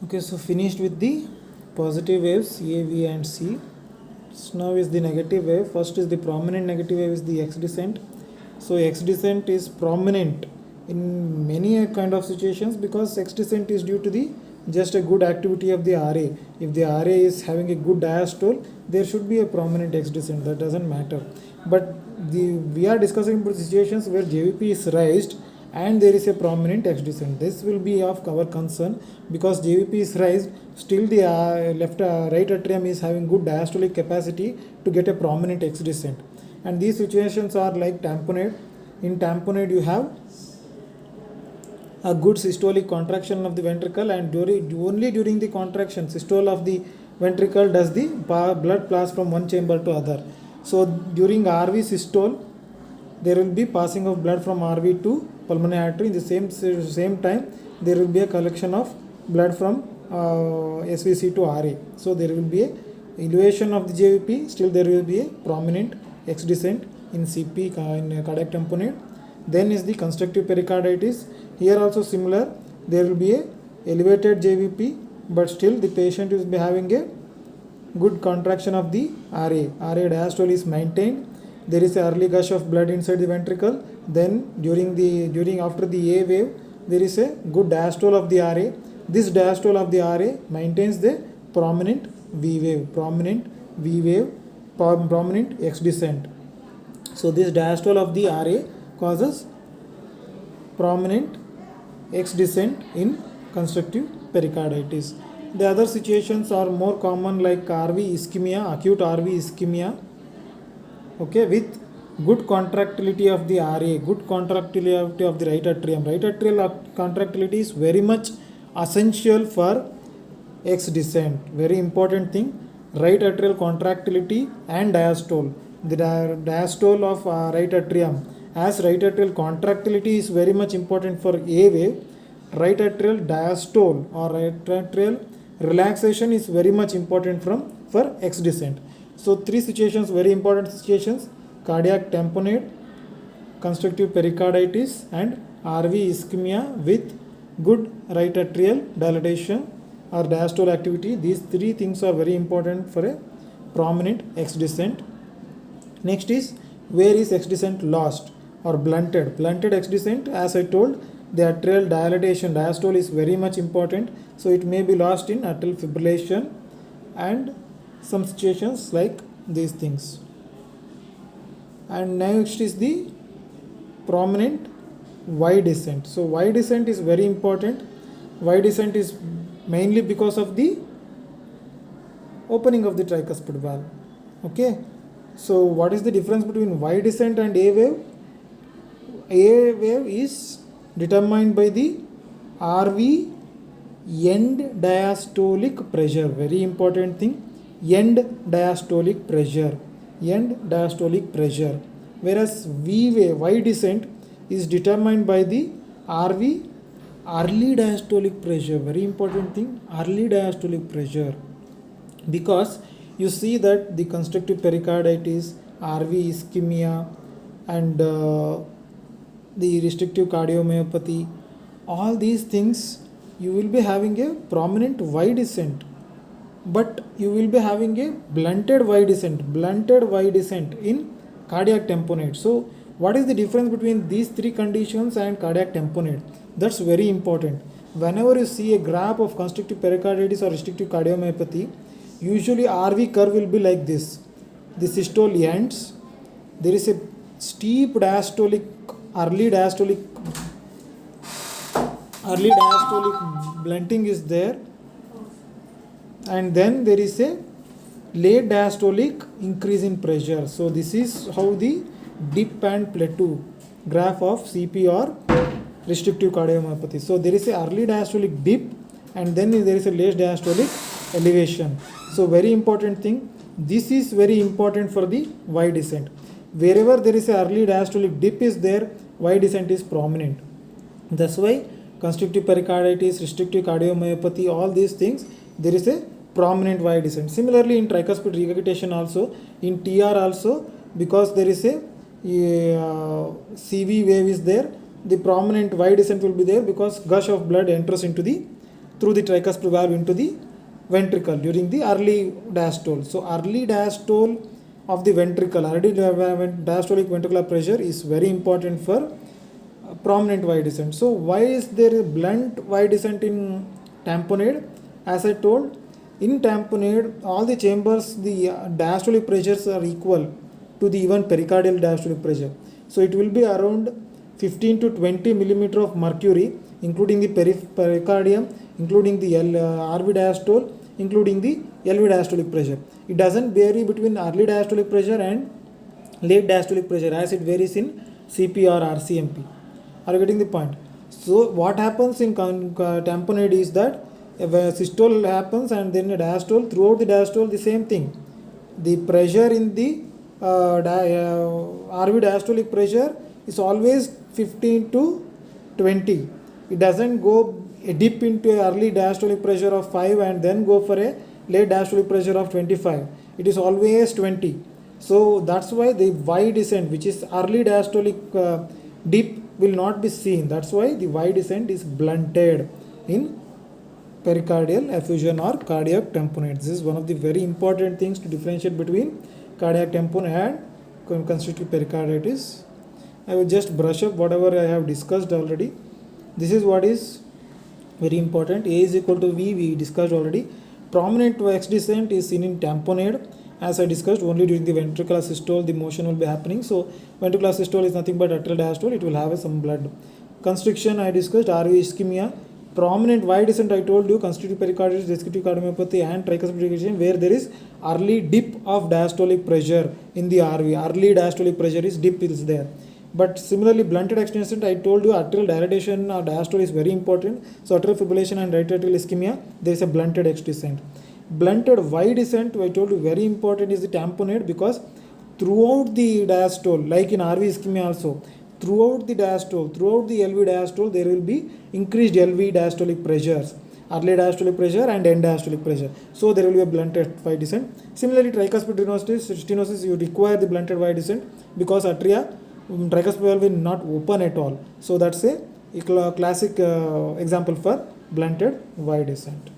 Okay, so finished with the positive waves A, V and C. So now is the negative wave. First is the prominent negative wave is the X descent. So X descent is prominent in many kind of situations because X descent is due to the just a good activity of the RA. If the RA is having a good diastole, there should be a prominent X descent. That doesn't matter. But we are discussing about situations where JVP is raised and there is a prominent X descent. This will be of our concern because JVP is raised, still the right atrium is having good diastolic capacity to get a prominent X descent. And these situations are like tamponade. In tamponade you have a good systolic contraction of the ventricle, and only during the contraction systole of the ventricle does the blood pass from one chamber to other. So during RV systole there will be passing of blood from RV to pulmonary artery. In the same time there will be a collection of blood from SVC to RA. So there will be a elevation of the JVP, still there will be a prominent X descent in CP in cardiac tamponade. Then is the constructive pericarditis. Here also similar, there will be a elevated JVP, but still the patient will be having a good contraction of the RA. RA diastole is maintained. There is a early gush of blood inside the ventricle. Then after the A wave, there is a good diastole of the RA. This diastole of the RA maintains the prominent V wave, prominent X descent. So this diastole of the RA causes prominent X descent in constructive pericarditis. The other situations are more common like RV ischemia, acute RV ischemia, okay, with good contractility of the RA, good contractility of the right atrium. Right atrial contractility is very much essential for X descent. Very important thing, right atrial contractility and diastole. The diastole of right atrium, as right atrial contractility is very much important for A wave, right atrial diastole or right atrial relaxation is very much important for X descent. So three situations, very important situations: cardiac tamponade, constructive pericarditis and RV ischemia with good right atrial dilatation or diastole activity. These three things are very important for a prominent X descent. Next is, where is X descent lost or blunted? Blunted X descent, as I told, the atrial dilatation, diastole is very much important. So it may be lost in atrial fibrillation and some situations like these things. And next is the prominent Y descent. So Y descent is very important. Y descent is mainly because of the opening of the tricuspid valve. Okay. So what is the difference between Y descent and A wave? A wave is determined by the RV end diastolic pressure. Very important thing, end diastolic pressure. End diastolic pressure. Whereas V wave, Y descent, is determined by the RV early diastolic pressure. Very important thing, early diastolic pressure. Because you see that the constructive pericarditis, RV ischemia and the restrictive cardiomyopathy, all these things you will be having a prominent Y descent, but you will be having a blunted Y descent in cardiac tamponade. So what is the difference between these three conditions and cardiac tamponade? That's very important. Whenever you see a graph of constructive pericarditis or restrictive cardiomyopathy, usually RV curve will be like this. The systole ends, there is a steep diastolic, early diastolic blunting is there, and then there is a late diastolic increase in pressure. So this is how the dip and plateau graph of CP or restrictive cardiomyopathy. So there is a early diastolic dip and then there is a late diastolic elevation. So very important thing, this is very important for the Y descent. Wherever there is a early diastolic dip is there, Y descent is prominent. That's why constructive pericarditis, restrictive cardiomyopathy, all these things, there is a prominent Y descent. Similarly in tricuspid regurgitation also, in TR also, because there is a CV wave is there, the prominent Y descent will be there because gush of blood enters into the through the tricuspid valve into the ventricle during the early diastole. So early diastole of the ventricle, early diastolic ventricular pressure is very important for prominent Y descent. So why is there a blunt Y descent in tamponade? As I told, in tamponade, all the chambers, the diastolic pressures are equal to the even pericardial diastolic pressure. So it will be around 15 to 20 millimeter of mercury, including the pericardium, including the RV diastole, including the LV diastolic pressure. It doesn't vary between early diastolic pressure and late diastolic pressure as it varies in CP or RCMP. Are you getting the point? So what happens in tamponade is that if a systole happens and then a diastole, throughout the diastole the same thing. The pressure in the RV diastolic pressure is always 15 to 20. It doesn't go a dip into a early diastolic pressure of 5 and then go for a late diastolic pressure of 25. It is always 20. So that's why the Y descent, which is early diastolic dip, will not be seen. That's why the Y descent is blunted in pericardial effusion or cardiac tamponade. This is one of the very important things to differentiate between cardiac tamponade and constrictive pericarditis. I will just brush up whatever I have discussed already. This is what is very important. A is equal to V, we discussed already. Prominent X descent is seen in tamponade. As I discussed, only during the ventricular systole the motion will be happening. So ventricular systole is nothing but atrial diastole. It will have some blood. Constriction I discussed, RV ischemia. Prominent Y descent I told you, constrictive pericarditis, desiccative cardiomyopathy and tricuspid regurgitation, where there is early dip of diastolic pressure in the RV. Early diastolic pressure is dip is there. But similarly, blunted X descent, I told you atrial dilatation or diastole is very important. So atrial fibrillation and right atrial ischemia, there is a blunted X descent. Blunted Y descent, I told you very important is the tamponade, because throughout the diastole, like in RV ischemia also, throughout the diastole, throughout the LV diastole, there will be increased LV diastolic pressures, early diastolic pressure and end diastolic pressure. So there will be a blunted Y descent. Similarly, tricuspid stenosis, you require the blunted Y descent because atria, tricuspid valve will not open at all. So that's a classic example for blunted Y descent.